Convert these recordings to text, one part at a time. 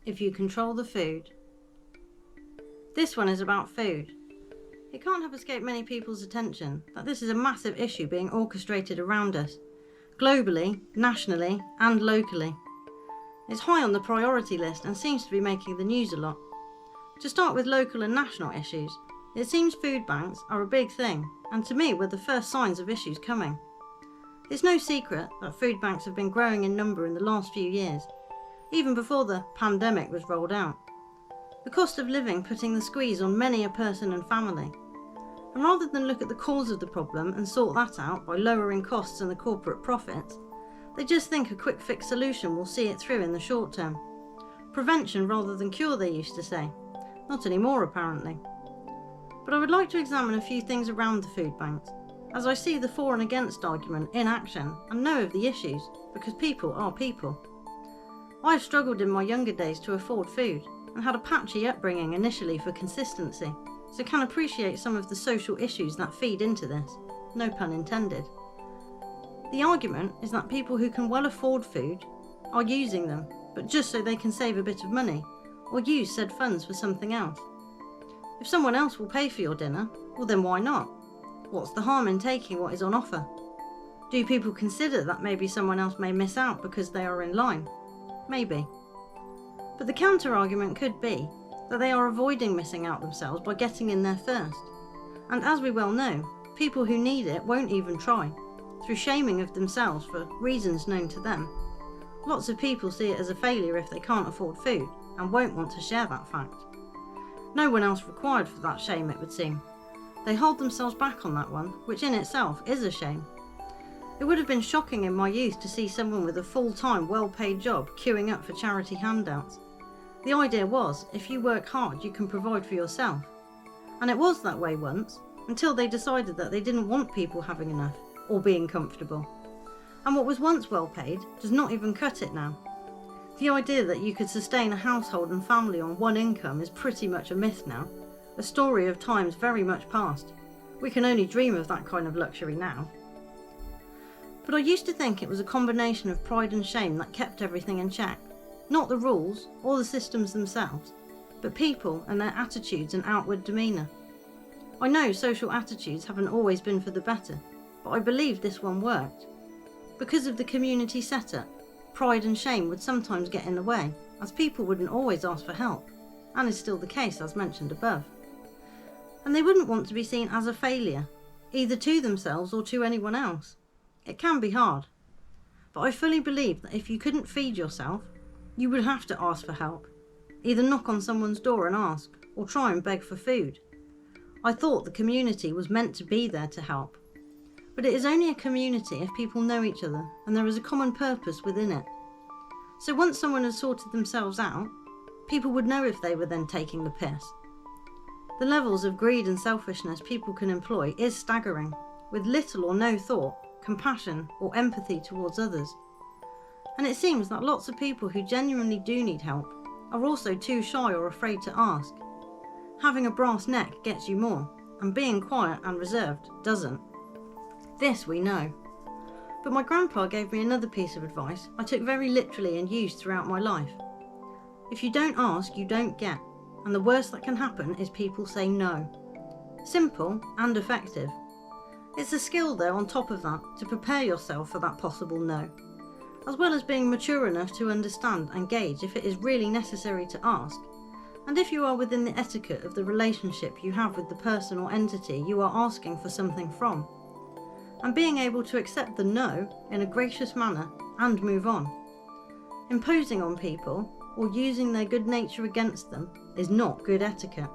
if you control the food. This one is about food. It can't have escaped many people's attention that this is a massive issue being orchestrated around us, globally, nationally, and locally. It's high on the priority list and seems to be making the news a lot. To start with local and national issues, it seems food banks are a big thing, and to me were the first signs of issues coming. It's no secret that food banks have been growing in number in the last few years, even before the pandemic was rolled out. The cost of living putting the squeeze on many a person and family. And rather than look at the cause of the problem and sort that out by lowering costs and the corporate profits, they just think a quick fix solution will see it through in the short term. Prevention rather than cure, they used to say. Not anymore, apparently. But I would like to examine a few things around the food banks, as I see the for and against argument in action and know of the issues, because people are people. I have struggled in my younger days to afford food and had a patchy upbringing initially for consistency, so can appreciate some of the social issues that feed into this, no pun intended. The argument is that people who can well afford food are using them, but just so they can save a bit of money, or use said funds for something else. If someone else will pay for your dinner, well then why not? What's the harm in taking what is on offer? Do people consider that maybe someone else may miss out because they are in line? Maybe. But the counter-argument could be that they are avoiding missing out themselves by getting in there first. And as we well know, people who need it won't even try, through shaming of themselves for reasons known to them. Lots of people see it as a failure if they can't afford food, and won't want to share that fact. No one else required for that shame, it would seem. They hold themselves back on that one, which in itself is a shame. It would have been shocking in my youth to see someone with a full-time, well-paid job queuing up for charity handouts. The idea was, if you work hard, you can provide for yourself. And it was that way once, until they decided that they didn't want people having enough, or being comfortable. And what was once well-paid does not even cut it now. The idea that you could sustain a household and family on one income is pretty much a myth now, a story of times very much past. We can only dream of that kind of luxury now. But I used to think it was a combination of pride and shame that kept everything in check. Not the rules or the systems themselves, but people and their attitudes and outward demeanour. I know social attitudes haven't always been for the better, but I believe this one worked. Because of the community setup, pride and shame would sometimes get in the way, as people wouldn't always ask for help, and is still the case as mentioned above. And they wouldn't want to be seen as a failure, either to themselves or to anyone else. It can be hard, but I fully believe that if you couldn't feed yourself, you would have to ask for help. Either knock on someone's door and ask, or try and beg for food. I thought the community was meant to be there to help. But it is only a community if people know each other and there is a common purpose within it. So once someone has sorted themselves out, people would know if they were then taking the piss. The levels of greed and selfishness people can employ is staggering, with little or no thought, compassion or empathy towards others. And it seems that lots of people who genuinely do need help are also too shy or afraid to ask. Having a brass neck gets you more, and being quiet and reserved doesn't. This we know. But my grandpa gave me another piece of advice I took very literally and used throughout my life. If you don't ask, you don't get, and the worst that can happen is people say no. Simple and effective. It's a skill though on top of that to prepare yourself for that possible no, as well as being mature enough to understand and gauge if it is really necessary to ask, and if you are within the etiquette of the relationship you have with the person or entity you are asking for something from, and being able to accept the no in a gracious manner and move on. Imposing on people or using their good nature against them is not good etiquette.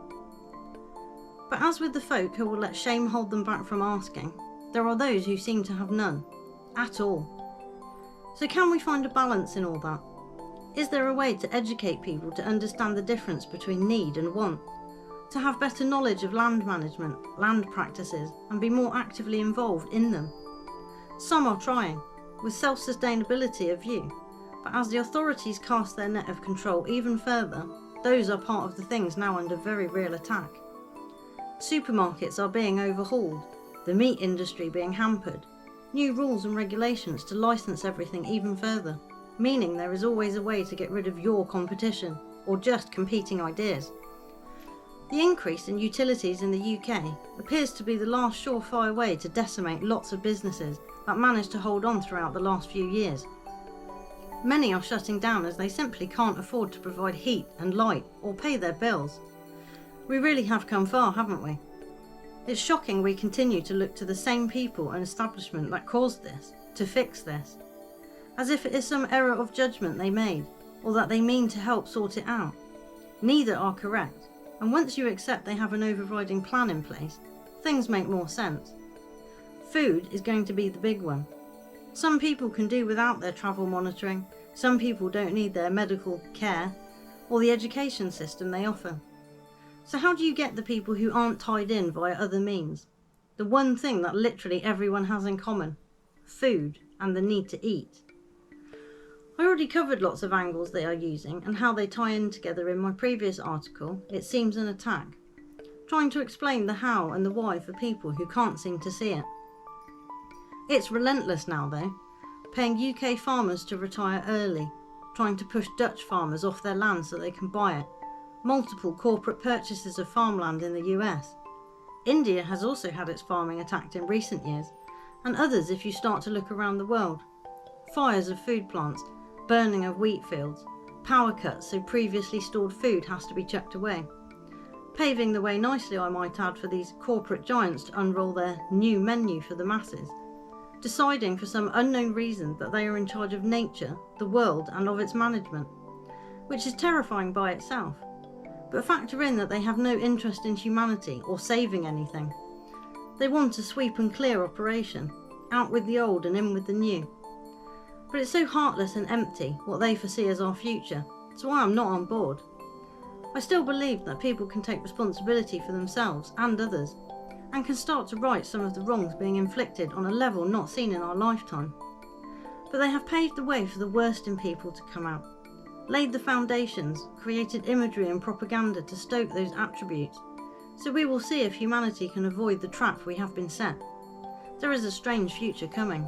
But as with the folk who will let shame hold them back from asking, there are those who seem to have none, at all. So can we find a balance in all that? Is there a way to educate people to understand the difference between need and want? To have better knowledge of land management, land practices, and be more actively involved in them? Some are trying, with self-sustainability of view, but as the authorities cast their net of control even further, those are part of the things now under very real attack. Supermarkets are being overhauled, the meat industry being hampered, new rules and regulations to license everything even further, meaning there is always a way to get rid of your competition, or just competing ideas. The increase in utilities in the UK appears to be the last surefire way to decimate lots of businesses that managed to hold on throughout the last few years. Many are shutting down as they simply can't afford to provide heat and light or pay their bills. We really have come far, haven't we? It's shocking we continue to look to the same people and establishment that caused this to fix this, as if it is some error of judgment they made, or that they mean to help sort it out. Neither are correct, and once you accept they have an overriding plan in place, things make more sense. Food is going to be the big one. Some people can do without their travel monitoring, some people don't need their medical care, or the education system they offer. So how do you get the people who aren't tied in via other means? The one thing that literally everyone has in common: food and the need to eat. I already covered lots of angles they are using and how they tie in together in my previous article, It Seems an Attack, trying to explain the how and the why for people who can't seem to see it. It's relentless now though, paying UK farmers to retire early, trying to push Dutch farmers off their land so they can buy it, multiple corporate purchases of farmland in the US. India has also had its farming attacked in recent years, and others if you start to look around the world. Fires of food plants, burning of wheat fields, power cuts so previously stored food has to be chucked away. Paving the way nicely, I might add, for these corporate giants to unroll their new menu for the masses, deciding for some unknown reason that they are in charge of nature, the world and of its management, which is terrifying by itself. But factor in that they have no interest in humanity or saving anything. They want a sweep and clear operation, out with the old and in with the new. But it's so heartless and empty what they foresee as our future, so I'm not on board. I still believe that people can take responsibility for themselves and others, and can start to right some of the wrongs being inflicted on a level not seen in our lifetime. But they have paved the way for the worst in people to come out, laid the foundations, created imagery and propaganda to stoke those attributes, so we will see if humanity can avoid the trap we have been set. There is a strange future coming.